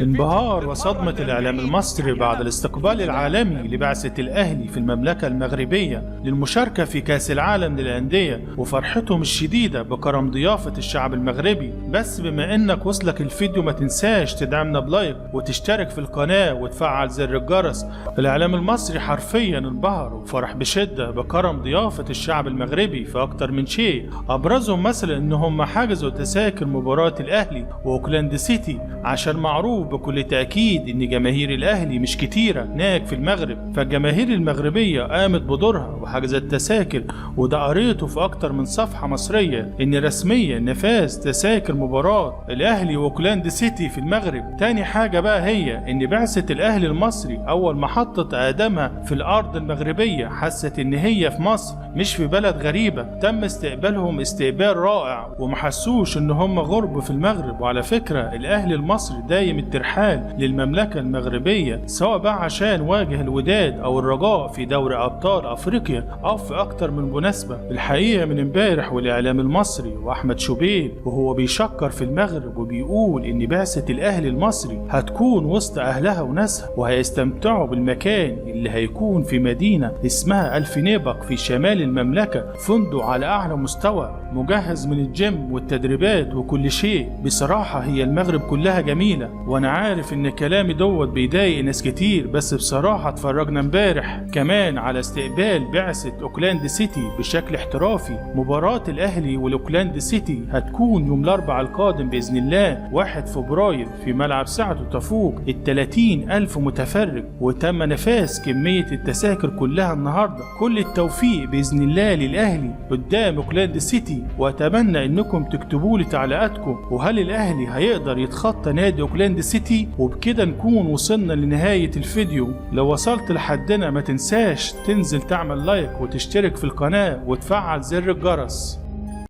انبهار وصدمة الإعلام المصري بعد الاستقبال العالمي لبعثة الأهلي في المملكة المغربية للمشاركة في كأس العالم للأندية، وفرحتهم الشديدة بكرم ضيافة الشعب المغربي. بس بما إنك وصلك الفيديو ما تنساش تدعمنا بلايك وتشترك في القناة وتفعل زر الجرس. الإعلام المصري حرفيا انبهر وفرح بشدة بكرم ضيافة الشعب المغربي في أكتر من شيء، أبرزهم مثلا إنهم حجزوا تذاكر مباراة الأهلي وأوكلاند سيتي، عشان معروف بكل تأكيد إن جماهير الأهلي مش كتيرة هناك في المغرب، فالجماهير المغربية قامت بدورها وحجزت تذاكر. وده قريته في أكتر من صفحة مصرية إن رسميا نفاذ تذاكر مباراة الأهلي وأوكلاند سيتي في المغرب. تاني حاجة بقى هي إن بعثة الأهلي المصري أول ما حطت أقدامها في الأرض المغربية حست إن هي في مصر مش في بلد غريبة. تم استقبالهم استقبال رائع ومحسوش إن هم غرب في المغرب. وعلى فكرة الأهلي المصري دايم الترحال للمملكة المغربية، سواء بقى عشان واجه الوداد أو الرجاء في دوري أبطال أفريقيا أو في أكتر من مناسبة. الحقيقة من امبارح والإعلام المصري وأحمد شوبير وهو بيشكر في المغرب وبيقول إن بعثة الأهلي المصري هتكون وسط أهلها وناسها، وهيستمتعوا بالمكان اللي هيكون في مدينة اسمها الفنيبق في شمال المملكة، فندق على أعلى مستوى مجهز من الجيم والتدريبات وكل شيء. بصراحة هي المغرب كلها جميلة، وانا عارف ان كلامي دوت بيضايق ناس كتير، بس بصراحة اتفرجنا امبارح كمان على استقبال بعثة اوكلاند سيتي بشكل احترافي. مباراة الاهلي والاوكلاند سيتي هتكون يوم الاربعاء القادم باذن الله 1 فبراير في ملعب سعته تفوق 30,000 متفرج، وتم نفاذ كمية التذاكر كلها النهاردة. كل التوفيق باذن الله للاهلي قدام اوكلاند سيتي، واتمنى انكم تكتبوا لي تعليقاتكم، وهل الاهلي هيقدر يتخطى نادي اوكلاند سيتي؟ وبكده نكون وصلنا لنهاية الفيديو. لو وصلت لحدنا ما تنساش تنزل تعمل لايك وتشترك في القناة وتفعل زر الجرس.